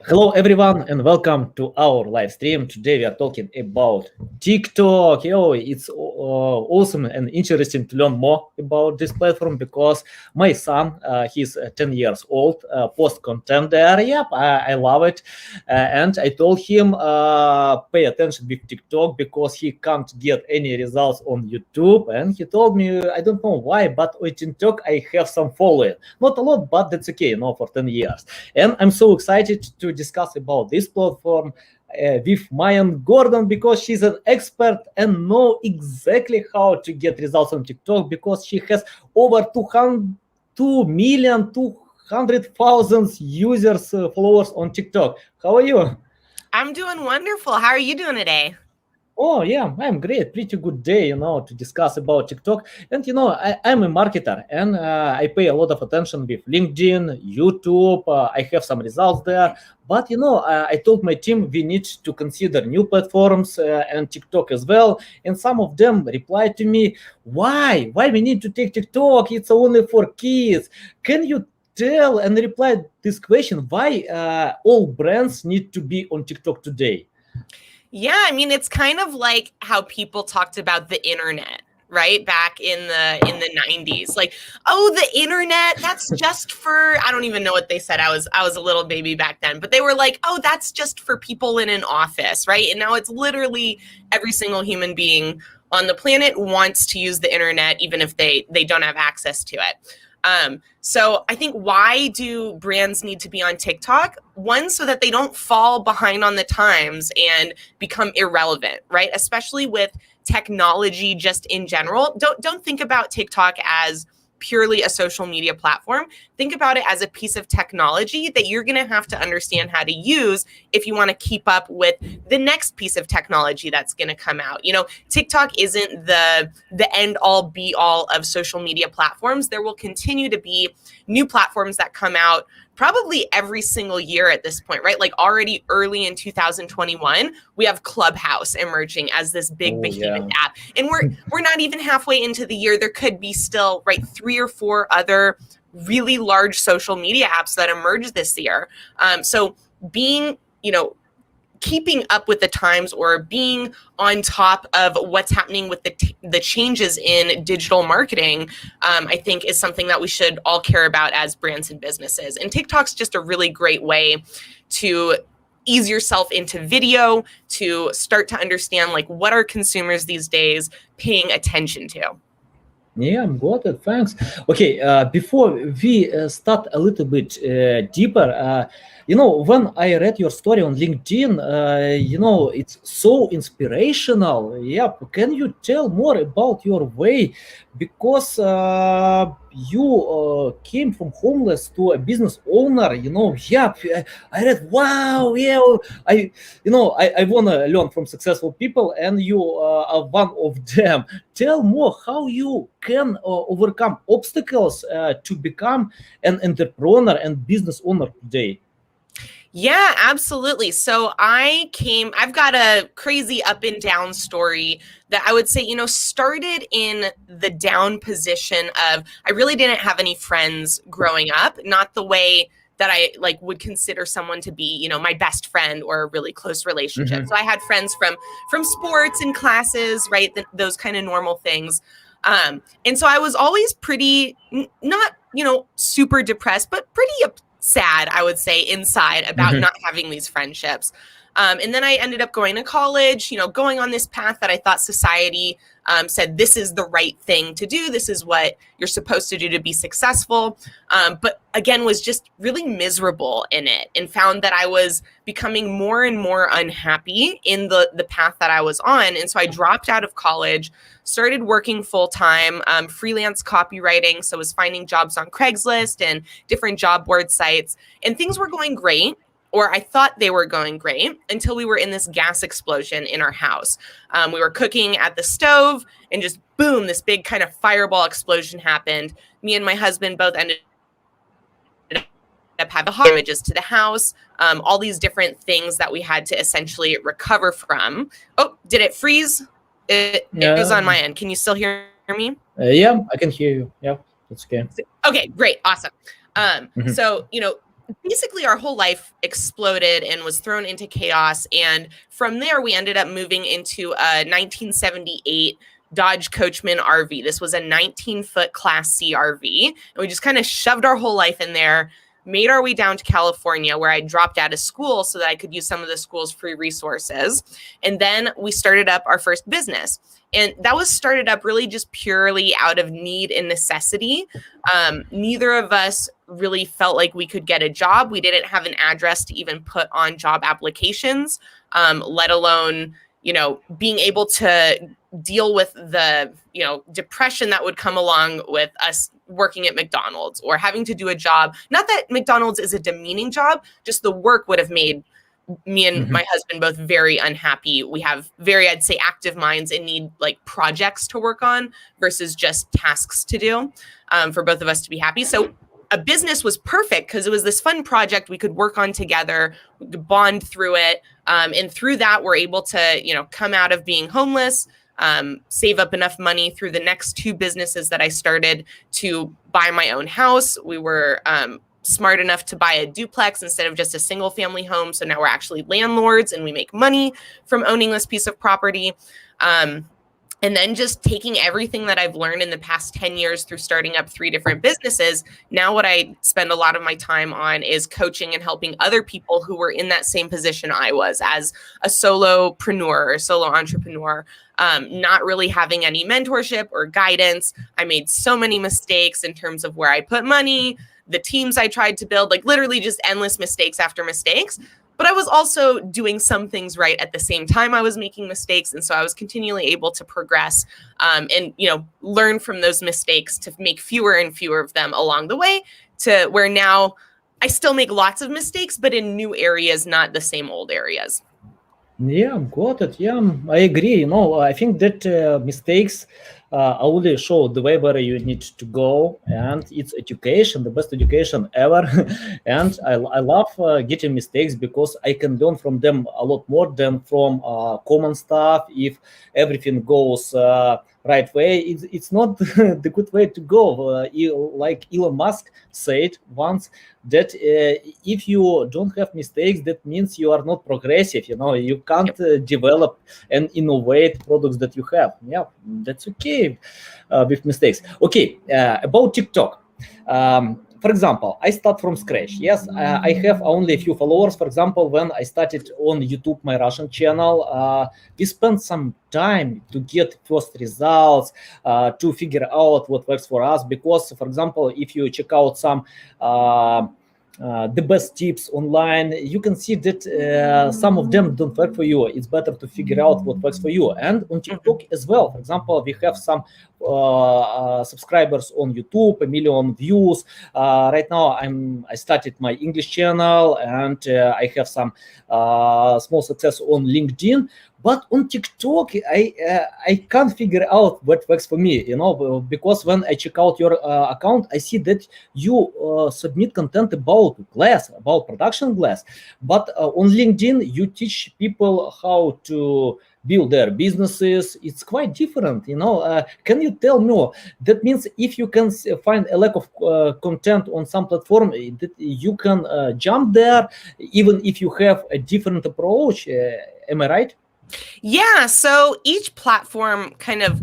Hello, everyone, and welcome to our live stream. Today we are talking about TikTok. It's awesome and interesting to learn more about this platform because my son, he's 10 years old, post content there. Yep, I love it. And I told him pay attention with TikTok because he can't get any results on YouTube. And he told me, I don't know why, but on TikTok I have some following. Not a lot, but that's okay, for 10 years. And I'm so excited to discuss about this platform with Maayan Gordon because she's an expert and know exactly how to get results on TikTok because she has over 2,200,000 users, followers on TikTok. How are you? I'm doing wonderful. How are you doing today? Oh yeah, I'm great. Pretty good day, to discuss about TikTok. And I'm a marketer, and I pay a lot of attention with LinkedIn, YouTube. I have some results there. But I told my team we need to consider new platforms and TikTok as well. And some of them replied to me, "Why? Why we need to take TikTok? It's only for kids." Can you tell and reply this question? Why all brands need to be on TikTok today? Yeah, I mean, it's kind of like how people talked about the internet, right? Back in the 90s. Like, oh, the internet, that's just for, I don't even know what they said. I was a little baby back then, but they were like, "Oh, that's just for people in an office," right? And now it's literally every single human being on the planet wants to use the internet even if they don't have access to it. So I think, why do brands need to be on TikTok? One, so that they don't fall behind on the times and become irrelevant, right? Especially with technology just in general. Don't think about TikTok as purely a social media platform. Think about it as a piece of technology that you're going to have to understand how to use if you want to keep up with the next piece of technology that's going to come out. TikTok isn't the end all be all of social media platforms. There will continue to be new platforms that come out probably every single year at this point, right? Like, already early in 2021, we have Clubhouse emerging as this big behemoth app. And we're not even halfway into the year. There could be still, right, 3 or 4 other really large social media apps that emerge this year. So being, keeping up with the times, or being on top of what's happening with the changes in digital marketing, I think is something that we should all care about as brands and businesses. And TikTok's just a really great way to ease yourself into video, to start to understand, like, what are consumers these days paying attention to. Yeah, got it. Thanks. Okay, before we start a little bit deeper, when I read your story on LinkedIn, it's so inspirational. Yeah, can you tell more about your way? Because you came from homeless to a business owner. Yeah, I read. Wow, yeah, I wanna learn from successful people, and you are one of them. Tell more how you can overcome obstacles to become an entrepreneur and business owner today. Yeah, absolutely. So I've got a crazy up and down story that I would say, started in the down position of, I really didn't have any friends growing up, not the way that I would consider someone to be, my best friend or a really close relationship. Mhm. So I had friends from sports and classes, right? Those kind of normal things. And so I was always pretty, not, super depressed, but pretty sad, I would say, inside about not having these friendships. And then I ended up going to college, going on this path that I thought society said this is the right thing to do. This is what you're supposed to do to be successful. But again, was just really miserable in it, and found that I was becoming more and more unhappy in the path that I was on. And so I dropped out of college, started working full time, freelance copywriting. So I was finding jobs on Craigslist and different job board sites, and things were going great. Or I thought they were going great, until we were in this gas explosion in our house. We were cooking at the stove, and just boom, this big kind of fireball explosion happened. Me and my husband both ended up having damages to the house, all these different things that we had to essentially recover from. Oh, did it freeze? It was on my end. Can you still hear me? Yeah, I can hear you. Yeah, that's okay. Okay, great. Awesome. So, basically our whole life exploded and was thrown into chaos. And from there, we ended up moving into a 1978 Dodge Coachman RV. This was a 19-foot Class C RV. And we just kind of shoved our whole life in there, made our way down to California, where I dropped out of school so that I could use some of the school's free resources. And then we started up our first business. And that was started up really just purely out of need and necessity. Neither of us really felt like we could get a job. We didn't have an address to even put on job applications, let alone, being able to deal with the, depression that would come along with us working at McDonald's or having to do a job. Not that McDonald's is a demeaning job, just the work would have made me and my husband both very unhappy. We have very, I'd say, active minds and need like projects to work on versus just tasks to do for both of us to be happy. So a business was perfect because it was this fun project we could work on together, we could bond through it. And through that, we're able to, come out of being homeless, save up enough money through the next two businesses that I started to buy my own house. We were smart enough to buy a duplex instead of just a single family home. So now we're actually landlords and we make money from owning this piece of property. And then just taking everything that I've learned in the past 10 years through starting up 3 different businesses. Now what I spend a lot of my time on is coaching and helping other people who were in that same position I was as a solopreneur or solo entrepreneur, not really having any mentorship or guidance. I made so many mistakes in terms of where I put money, the teams I tried to build, like literally just endless mistakes after mistakes. But I was also doing some things right at the same time I was making mistakes. And so I was continually able to progress and, learn from those mistakes to make fewer and fewer of them along the way to where now I still make lots of mistakes, but in new areas, not the same old areas. Yeah, got it. Yeah, I agree. I think that mistakes only show the way where you need to go, and it's education, the best education ever. And I love getting mistakes because I can learn from them a lot more than from common stuff. If everything goes right way, it's not the good way to go. Like Elon Musk said once, that if you don't have mistakes, that means you are not progressive. You can't develop and innovate products that you have. Yeah, that's okay with mistakes. Okay, about TikTok. For example, I start from scratch. Yes, I have only a few followers. For example, when I started on YouTube, my Russian channel, we spent some time to get first results, to figure out what works for us. Because, for example, if you check out some the best tips online, you can see that some of them don't work for you. It's better to figure out what works for you. And on TikTok as well, for example, we have some subscribers on YouTube, 1 million views. Right now, I started my English channel, and I have some small success on LinkedIn. But on TikTok, I can't figure out what works for me, because when I check out your account, I see that you submit content about glass, about production glass. But on LinkedIn, you teach people how to build their businesses. It's quite different, Can you tell me? That means if you can find a lack of content on some platform, that you can jump there, even if you have a different approach. Am I right? Yeah. So each platform kind of,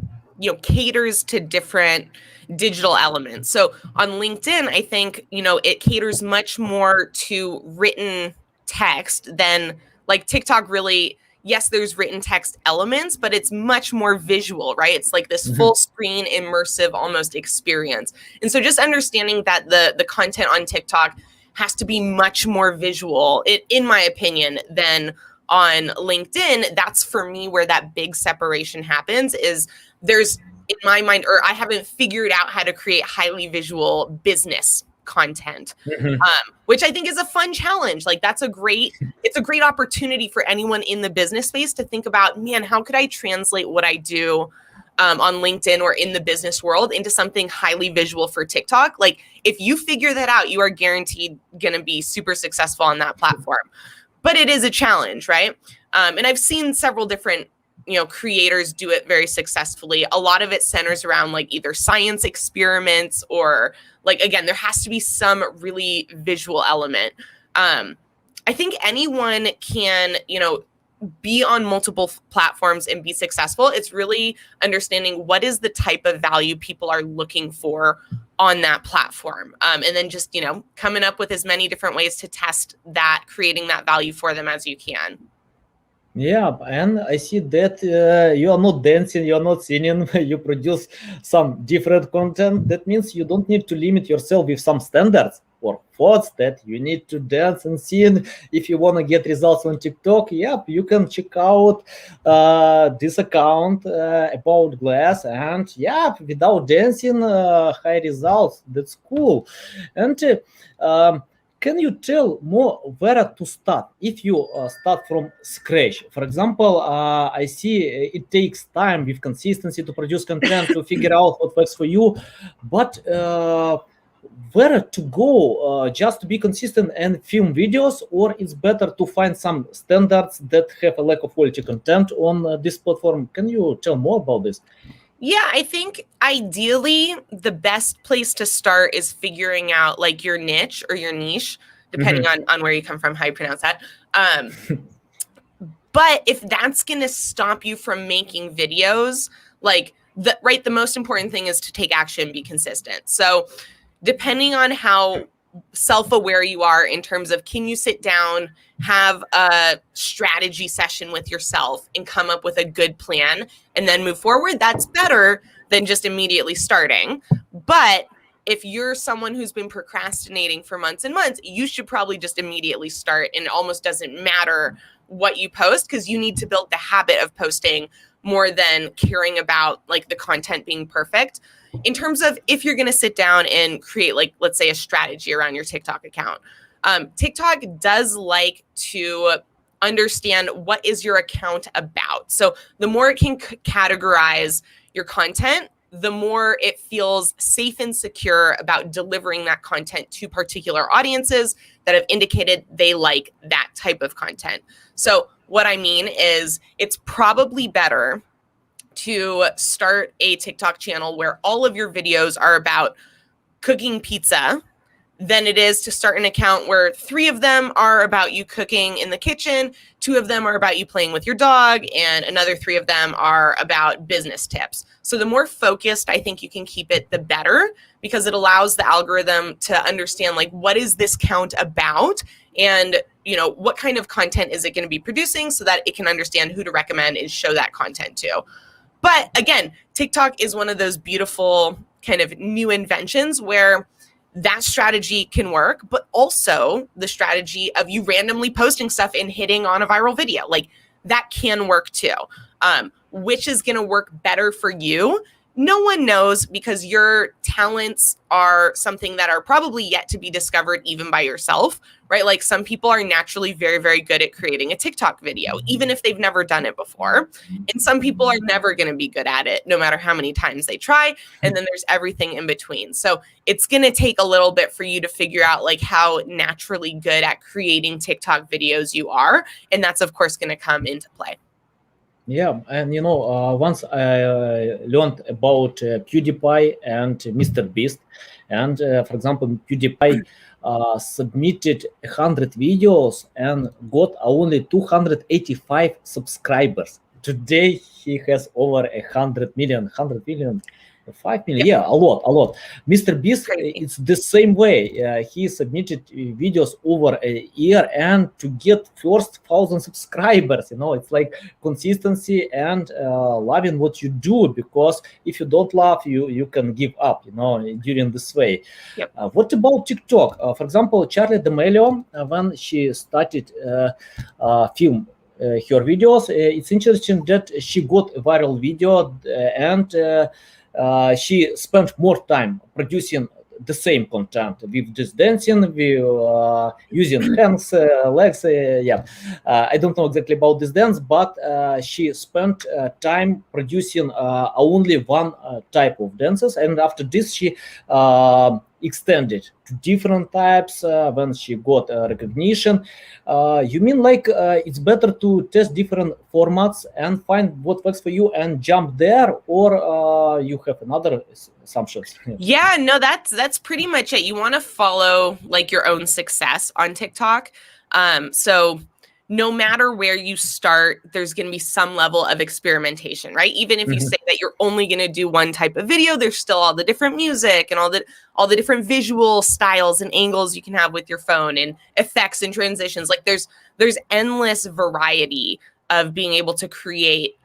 caters to different digital elements. So on LinkedIn, I think, it caters much more to written text than like TikTok really. Yes, there's written text elements, but it's much more visual, right? It's like this full screen, immersive, almost experience. And so just understanding that the content on TikTok has to be much more visual, in my opinion, than on LinkedIn. That's for me where that big separation happens is there's, in my mind, or I haven't figured out how to create highly visual business content, which I think is a fun challenge. Like it's a great opportunity for anyone in the business space to think about, man, how could I translate what I do on LinkedIn or in the business world into something highly visual for TikTok? Like if you figure that out, you are guaranteed going to be super successful on that platform. But it is a challenge, right? And I've seen several different creators do it very successfully. A lot of it centers around like either science experiments or like, again, there has to be some really visual element. I think anyone can, be on multiple platforms and be successful. It's really understanding what is the type of value people are looking for on that platform. And then just, coming up with as many different ways to test that, creating that value for them as you can. Yeah, and I see that you are not dancing, you are not singing, you produce some different content. That means you don't need to limit yourself with some standards or thoughts that you need to dance and sing. If you want to get results on TikTok, yep, you can check out this account about glass, and yeah, without dancing, high results. That's cool. And can you tell more where to start if you start from scratch? For example, I see it takes time with consistency to produce content to figure out what works for you, but where to go just to be consistent and film videos, or it's better to find some standards that have a lack of quality content on this platform? Can you tell more about this? Yeah, I think ideally the best place to start is figuring out like your niche or your niche, depending on where you come from, how you pronounce that. But if that's going to stop you from making videos, like the most important thing is to take action, be consistent. So depending on how self-aware you are in terms of, can you sit down, have a strategy session with yourself and come up with a good plan and then move forward, that's better than just immediately starting. But if you're someone who's been procrastinating for months and months, you should probably just immediately start, and it almost doesn't matter what you post, because you need to build the habit of posting more than caring about like the content being perfect. In terms of if you're going to sit down and create, like, let's say a strategy around your TikTok account, TikTok does like to understand what is your account about. So the more it can categorize your content, the more it feels safe and secure about delivering that content to particular audiences that have indicated they like that type of content. So what I mean is, it's probably better to start a TikTok channel where all of your videos are about cooking pizza than it is to start an account where 3 of them are about you cooking in the kitchen, 2 of them are about you playing with your dog, and another 3 of them are about business tips. So the more focused I think you can keep it, the better, because it allows the algorithm to understand, like, what is this count about, and what kind of content is it going to be producing, so that it can understand who to recommend and show that content to. But again, TikTok is one of those beautiful kind of new inventions where that strategy can work, but also the strategy of you randomly posting stuff and hitting on a viral video, like that can work too. Which is going to work better for you? No one knows, because your talents are something that are probably yet to be discovered even by yourself, right? Like, some people are naturally very, very good at creating a TikTok video, even if they've never done it before. And some people are never going to be good at it, no matter how many times they try. And then there's everything in between. So it's going to take a little bit for you to figure out like how naturally good at creating TikTok videos you are. And that's, of course, going to come into play. Yeah, and once I learned about PewDiePie and Mr. Beast, and for example, PewDiePie submitted 100 videos and got only 285 subscribers. Today he has over 100 million, 5 million, yeah, a lot. Mr. Beast, it's the same way. He submitted videos over a year, and to get first 1,000 subscribers, it's like consistency and loving what you do, because if you don't love, you can give up, during this way. Yep. What about TikTok? For example, Charlie D'Amelio, when she started film her videos, it's interesting that she got a viral video, and she spent more time producing the same content with this dancing, with using hands, legs. I don't know exactly about this dance, but she spent time producing only one type of dances, and after this she extended to different types when she got recognition. You mean like it's better to test different formats and find what works for you and jump there, or you have another assumptions? Yeah, no, that's pretty much it. You want to follow like your own success on TikTok. So no matter where you start, there's going to be some level of experimentation, right? Even if you say that you're only going to do one type of video, there's still all the different music and all the different visual styles and angles you can have with your phone and effects and transitions. Like there's endless variety of being able to create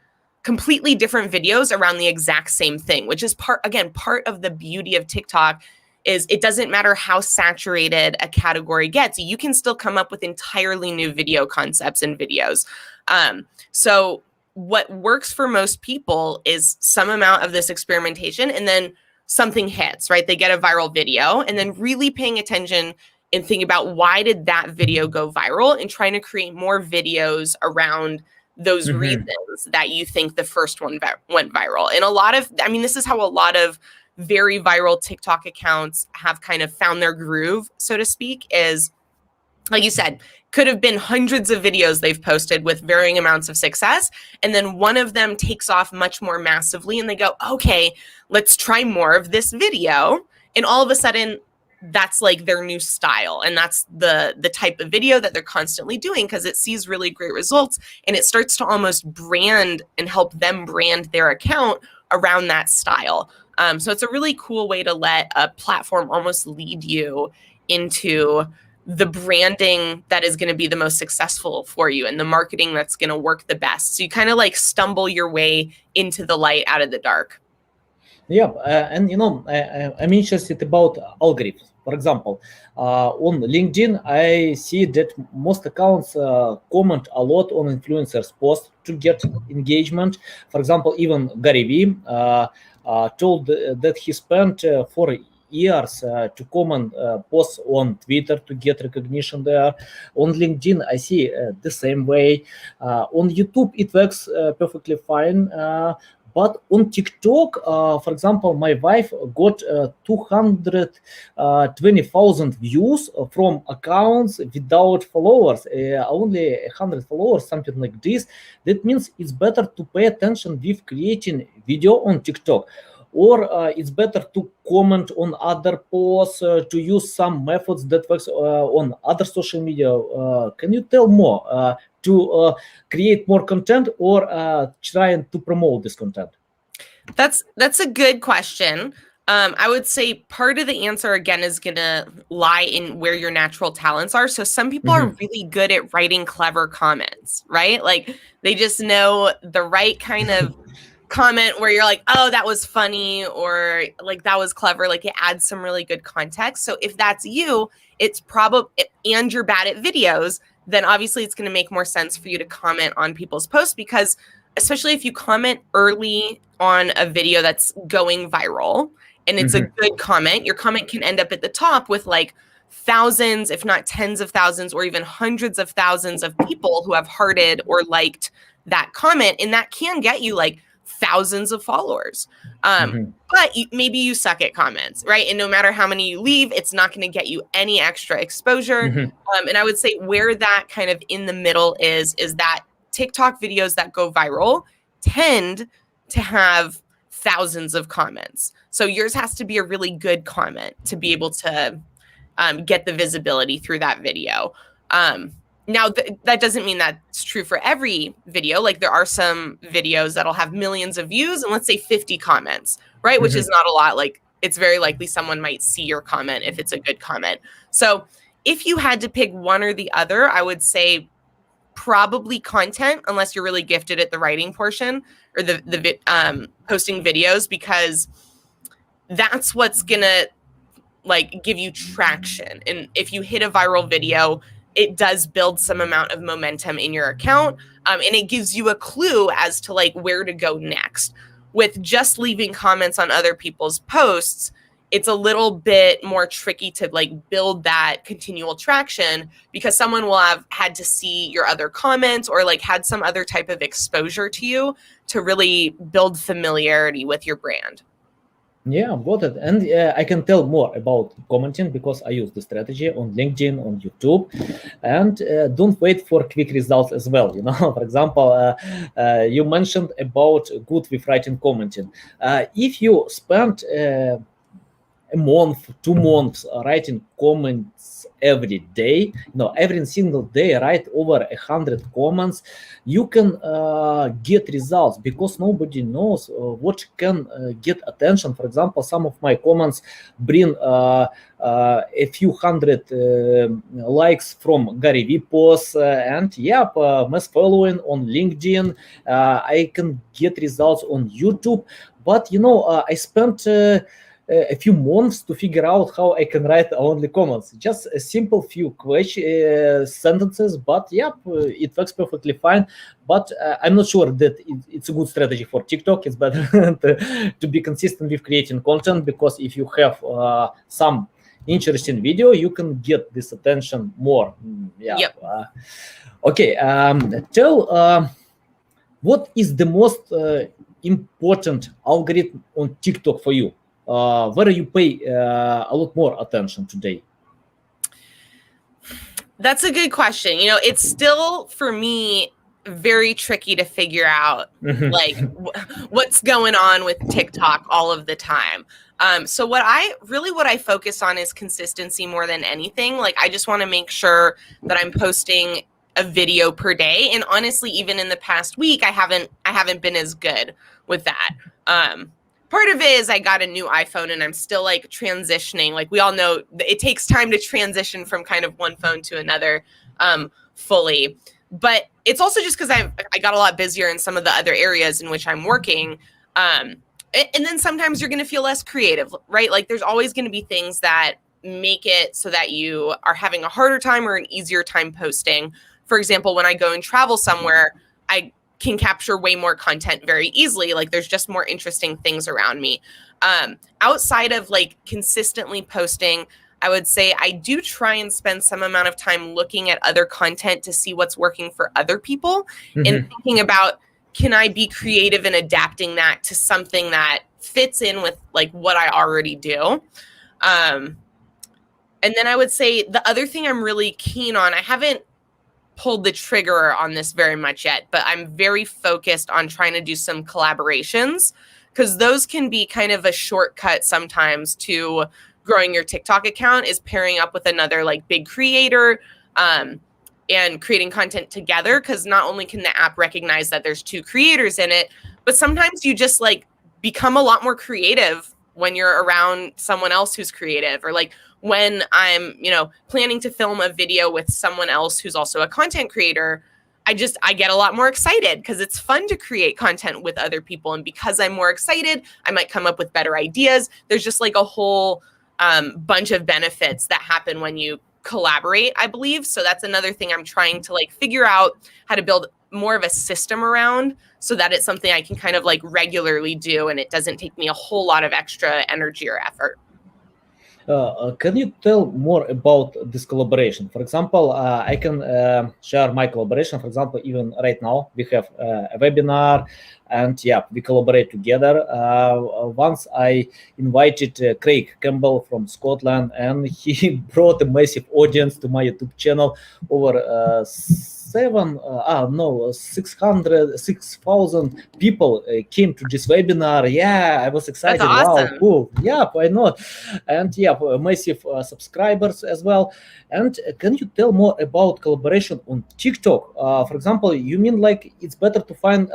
completely different videos around the exact same thing, which is part of the beauty of TikTok is it doesn't matter how saturated a category gets, you can still come up with entirely new video concepts and videos. So what works for most people is some amount of this experimentation and then something hits, right? They get a viral video and then really paying attention and thinking about why did that video go viral and trying to create more videos around those reasons that you think the first one went viral. And this is how a lot of very viral TikTok accounts have kind of found their groove, so to speak, is like you said, could have been hundreds of videos they've posted with varying amounts of success. And then one of them takes off much more massively and they go, okay, let's try more of this video. And all of a sudden that's like their new style. And that's the type of video that they're constantly doing because it sees really great results and it starts to almost brand and help them brand their account around that style. So it's a really cool way to let a platform almost lead you into the branding that is going to be the most successful for you and the marketing that's going to work the best. So you kind of like stumble your way into the light out of the dark. Yeah, and I'm interested about algorithms. For example, on LinkedIn, I see that most accounts comment a lot on influencers' posts to get engagement. For example, even Gary Vee told that he spent 4 years to comment posts on Twitter to get recognition there. On LinkedIn, I see the same way. On YouTube, it works perfectly fine. But on TikTok, for example, my wife got 220,000 views from accounts without followers, only 100 followers, something like this. That means it's better to pay attention with creating video on TikTok. Or it's better to comment on other posts, to use some methods that works on other social media. Can you tell more to create more content or trying to promote this content? That's a good question. I would say part of the answer again is going to lie in where your natural talents are. So some people are really good at writing clever comments, right? Like they just know the right kind of comment where you're like, oh, that was funny, or like that was clever, like it adds some really good context. So if that's you, it's probably, and you're bad at videos, then obviously it's going to make more sense for you to comment on people's posts, because especially if you comment early on a video that's going viral and it's a good comment, your comment can end up at the top with like thousands, if not tens of thousands, or even hundreds of thousands of people who have hearted or liked that comment. And that can get you like thousands of followers. But maybe you suck at comments, right? And no matter how many you leave, it's not going to get you any extra exposure. And I would say where that kind of in the middle is that TikTok videos that go viral tend to have thousands of comments. So yours has to be a really good comment to be able to get the visibility through that video. Now, that doesn't mean that's true for every video. Like there are some videos that'll have millions of views and let's say 50 comments, right? Which is not a lot. Like it's very likely someone might see your comment if it's a good comment. So if you had to pick one or the other, I would say probably content, unless you're really gifted at the writing portion or the posting videos, because that's what's gonna like give you traction. And if you hit a viral video, it does build some amount of momentum in your account. And it gives you a clue as to like where to go next. With just leaving comments on other people's posts, it's a little bit more tricky to like build that continual traction, because someone will have had to see your other comments or like had some other type of exposure to you to really build familiarity with your brand. Yeah, I've got it. And I can tell more about commenting because I use the strategy on LinkedIn, on YouTube. And don't wait for quick results as well. For example, you mentioned about good with writing commenting. If you spend a month, 2 months writing comments every day, every single day, write over 100 comments, you can get results because nobody knows what can get attention. For example, some of my comments bring a few hundred likes from Gary Vee posts, and mass following on LinkedIn. I can get results on YouTube, but I spent a few months to figure out how I can write only comments. Just a simple few sentences, but it works perfectly fine. But I'm not sure that it's a good strategy for TikTok. It's better to be consistent with creating content, because if you have some interesting video, you can get this attention more. Yep. Okay. Tell what is the most important algorithm on TikTok for you? Where you pay a lot more attention today? That's a good question. It's still, for me, very tricky to figure out like what's going on with TikTok all of the time. So what I focus on is consistency more than anything. Like, I just want to make sure that I'm posting a video per day. And honestly, even in the past week, I haven't been as good with that. Part of it is I got a new iPhone and I'm still like transitioning. Like, we all know it takes time to transition from kind of one phone to another fully. But it's also just because I got a lot busier in some of the other areas in which I'm working. And then sometimes you're going to feel less creative, right? Like, there's always going to be things that make it so that you are having a harder time or an easier time posting. For example, when I go and travel somewhere, I can capture way more content very easily. Like, there's just more interesting things around me. Outside of like consistently posting, I would say I do try and spend some amount of time looking at other content to see what's working for other people and thinking about, can I be creative in adapting that to something that fits in with like what I already do? And then I would say the other thing I'm really keen on, I haven't pulled the trigger on this very much yet, but I'm very focused on trying to do some collaborations, because those can be kind of a shortcut sometimes to growing your TikTok account, is pairing up with another like big creator and creating content together. Because not only can the app recognize that there's two creators in it, but sometimes you just like become a lot more creative when you're around someone else who's creative, or like when I'm, planning to film a video with someone else who's also a content creator, I get a lot more excited because it's fun to create content with other people. And because I'm more excited, I might come up with better ideas. There's just like a whole bunch of benefits that happen when you collaborate, I believe. So that's another thing I'm trying to like figure out how to build more of a system around, so that it's something I can kind of like regularly do and it doesn't take me a whole lot of extra energy or effort. Can you tell more about this collaboration? For example, I can share my collaboration. For example, even right now, we have a webinar, and we collaborate together. Once I invited Craig Campbell from Scotland, and he brought a massive audience to my YouTube channel. Over 6,000 people came to this webinar. I was excited. That's awesome. Wow, cool. Why not? And massive subscribers as well. And can you tell more about collaboration on TikTok? For example, you mean like it's better to find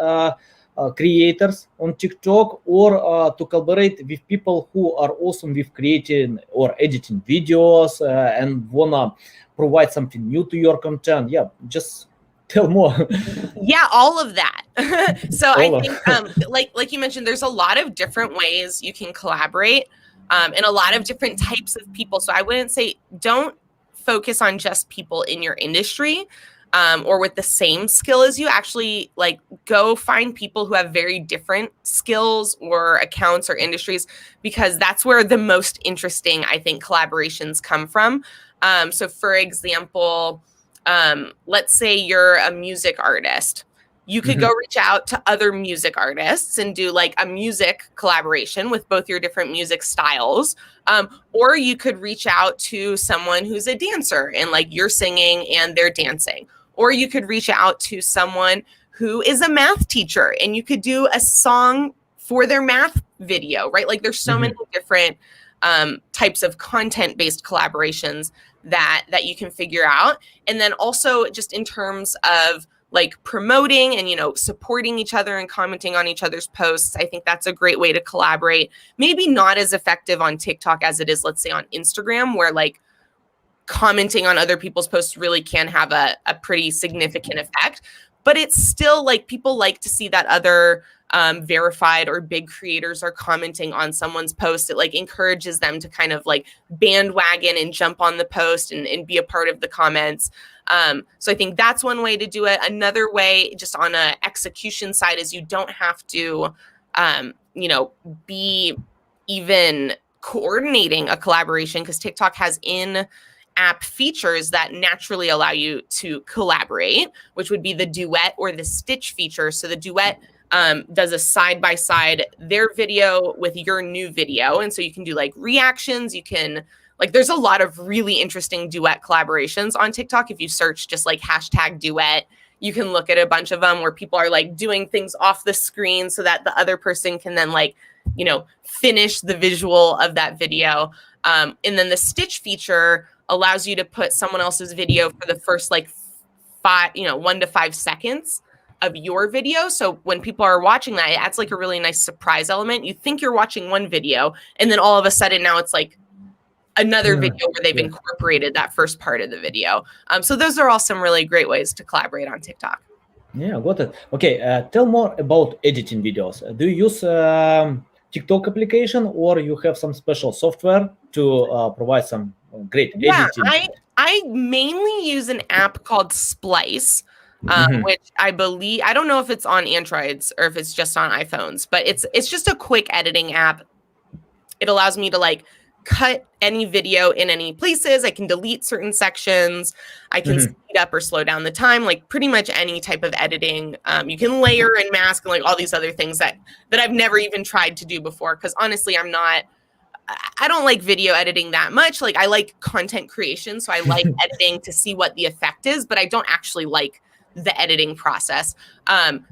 creators on TikTok, or to collaborate with people who are awesome with creating or editing videos and wanna provide something new to your content? Just tell more. All of that. So I think like you mentioned, there's a lot of different ways you can collaborate, and a lot of different types of people. So I wouldn't say don't focus on just people in your industry or with the same skill as you. Actually, like, go find people who have very different skills or accounts or industries, because that's where the most interesting, I think, collaborations come from. So for example, let's say you're a music artist. You could go reach out to other music artists and do like a music collaboration with both your different music styles. Or you could reach out to someone who's a dancer and like you're singing and they're dancing. Or you could reach out to someone who is a math teacher and you could do a song for their math video, right? Like there's so many different types of content-based collaborations that you can figure out. And then also just in terms of like promoting and, you know, supporting each other and commenting on each other's posts, I think that's a great way to collaborate. Maybe not as effective on TikTok as it is, let's say, on Instagram, where like commenting on other people's posts really can have a pretty significant effect. But it's still like people like to see that other verified or big creators are commenting on someone's post. It like encourages them to kind of like bandwagon and jump on the post and be a part of the comments. So I think that's one way to do it. Another way, just on a execution side, is you don't have to, you know, be even coordinating a collaboration, because TikTok has in-app features that naturally allow you to collaborate, which would be the duet or the stitch feature. So the duet does a side-by-side their video with your new video. And so you can do like reactions. You can like, there's a lot of really interesting duet collaborations on TikTok. If you search just like hashtag duet, you can look at a bunch of them where people are like doing things off the screen so that the other person can then like, you know, finish the visual of that video. And then the stitch feature allows you to put someone else's video for the first like 1 to 5 seconds of your video. So when people are watching that, it adds like a really nice surprise element. You think you're watching one video, and then all of a sudden now it's like another video where they've incorporated that first part of the video. So those are all some really great ways to collaborate on TikTok. Yeah, got it. Okay, tell more about editing videos. Do you use TikTok application, or you have some special software to provide some great editing? I mainly use an app called Splice, which I believe, I don't know if it's on Androids or if it's just on iPhones, but it's just a quick editing app. It allows me to like cut any video in any places. I can delete certain sections. I can speed up or slow down the time, like pretty much any type of editing. You can layer and mask and like all these other things that I've never even tried to do before. Because honestly, I don't like video editing that much. Like I like content creation. So I like editing to see what the effect is, but I don't actually like the editing process.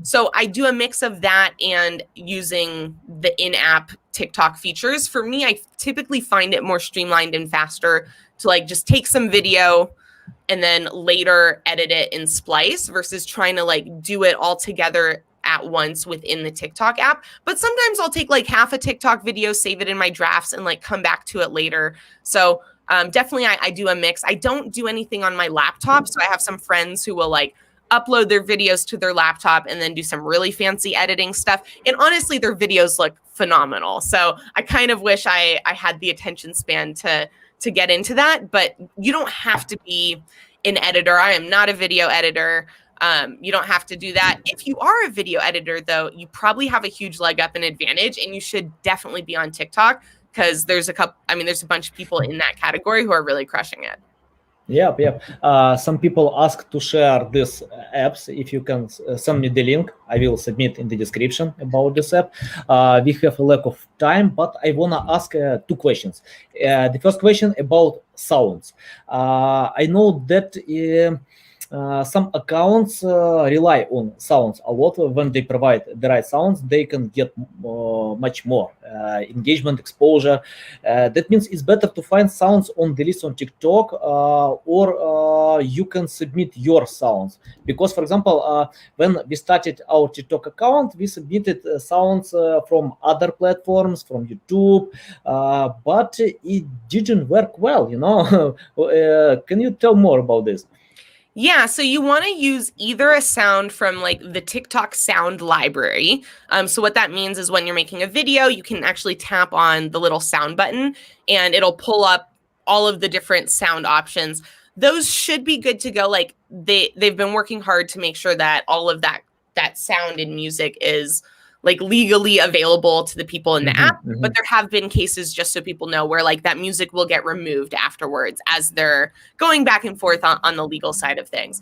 So I do a mix of that and using the in-app TikTok features. For me, I typically find it more streamlined and faster to like just take some video and then later edit it in Splice versus trying to like do it all together at once within the TikTok app. But sometimes I'll take like half a TikTok video, save it in my drafts, and like come back to it later. So definitely I do a mix. I don't do anything on my laptop. So I have some friends who will like upload their videos to their laptop and then do some really fancy editing stuff. And honestly, their videos look phenomenal. So I kind of wish I had the attention span to get into that, but you don't have to be an editor. I am not a video editor. You don't have to do that. If you are a video editor, though, you probably have a huge leg up and advantage, and you should definitely be on TikTok because there's a bunch of people in that category who are really crushing it. Yep. Some people ask to share these apps. If you can send me the link, I will submit in the description about this app. We have a lack of time, but I want to ask 2 questions. The first question about sounds. I know that some accounts rely on sounds a lot. When they provide the right sounds, they can get much more engagement, exposure. That means it's better to find sounds on the list on TikTok, or you can submit your sounds. Because, for example, when we started our TikTok account, we submitted sounds from other platforms, from YouTube, but it didn't work well, you know. Can you tell more about this? Yeah, so you want to use either a sound from like the TikTok sound library. So what that means is when you're making a video, you can actually tap on the little sound button and it'll pull up all of the different sound options. Those should be good to go. Like they've been working hard to make sure that all of that sound in music is like legally available to the people in the app, but there have been cases, just so people know, where like that music will get removed afterwards as they're going back and forth on the legal side of things.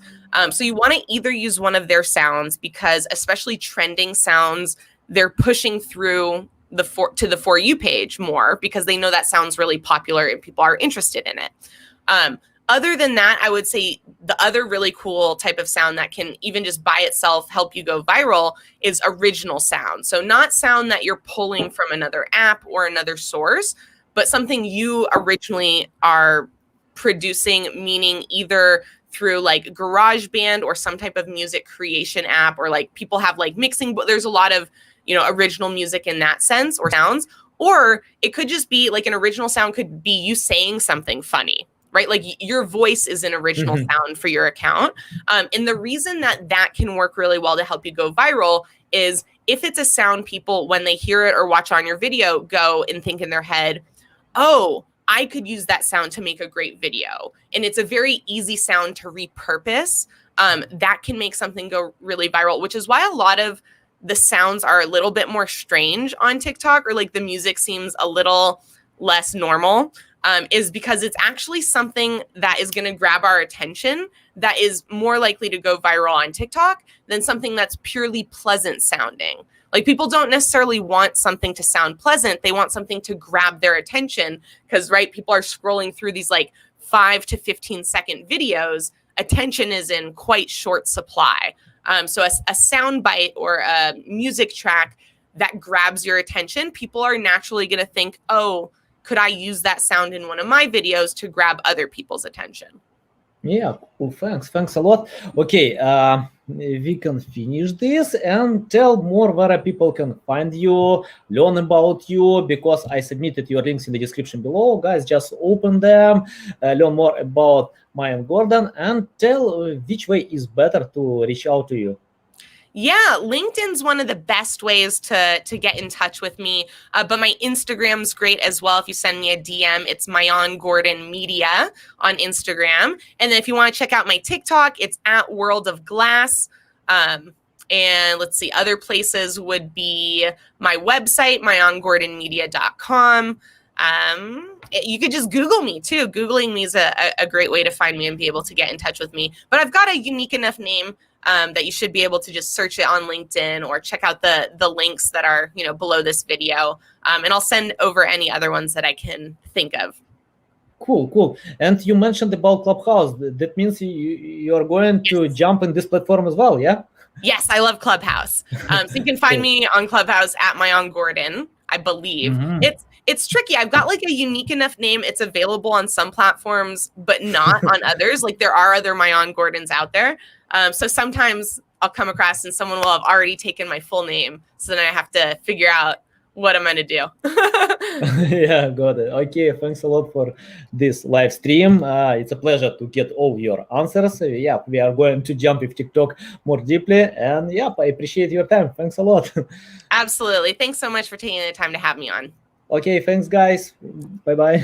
So you want to either use one of their sounds, because especially trending sounds, they're pushing through to the For You page more because they know that sounds really popular and people are interested in it. Other than that, I would say the other really cool type of sound that can even just by itself help you go viral is original sound. So not sound that you're pulling from another app or another source, but something you originally are producing, meaning either through like GarageBand or some type of music creation app, or like people have like mixing, but there's a lot of, original music in that sense, or sounds. Or it could just be like an original sound could be you saying something funny, right? Like your voice is an original sound for your account. And the reason that can work really well to help you go viral is if it's a sound people, when they hear it or watch on your video, go and think in their head, oh, I could use that sound to make a great video. And it's a very easy sound to repurpose. That can make something go really viral, which is why a lot of the sounds are a little bit more strange on TikTok, or like the music seems a little less normal. Is because it's actually something that is going to grab our attention, that is more likely to go viral on TikTok than something that's purely pleasant sounding. Like people don't necessarily want something to sound pleasant. They want something to grab their attention because, right, people are scrolling through these like 5 to 15 second videos. Attention is in quite short supply. So a sound bite or a music track that grabs your attention, people are naturally going to think, oh, could I use that sound in one of my videos to grab other people's attention? Yeah, cool. Thanks a lot. Okay, we can finish this and tell more where people can find you, learn about you, because I submitted your links in the description below. Guys, just open them, learn more about Maayan Gordon, and tell which way is better to reach out to you. Yeah, LinkedIn's one of the best ways to get in touch with me. But my Instagram's great as well. If you send me a DM, it's Maayan Gordon Media on Instagram. And then if you want to check out my TikTok, it's at World of Glass. And let's see, other places would be my website, maayangordonmedia.com. You could just Google me too. Googling me is a great way to find me and be able to get in touch with me. But I've got a unique enough name that you should be able to just search it on LinkedIn or check out the links that are below this video. And I'll send over any other ones that I can think of. Cool. And you mentioned about Clubhouse. That means you're going to jump in this platform as well, yeah? Yes, I love Clubhouse. So you can find me on Clubhouse at Maayan Gordon, I believe. It's tricky. I've got like a unique enough name. It's available on some platforms, but not on others. Like there are other Maayan Gordons out there. So sometimes I'll come across and someone will have already taken my full name. So then I have to figure out what I'm going to do. Yeah, got it. Okay, thanks a lot for this live stream. It's a pleasure to get all your answers. Yeah, we are going to jump with TikTok more deeply. And yeah, I appreciate your time. Thanks a lot. Absolutely. Thanks so much for taking the time to have me on. Okay, thanks, guys. Bye-bye.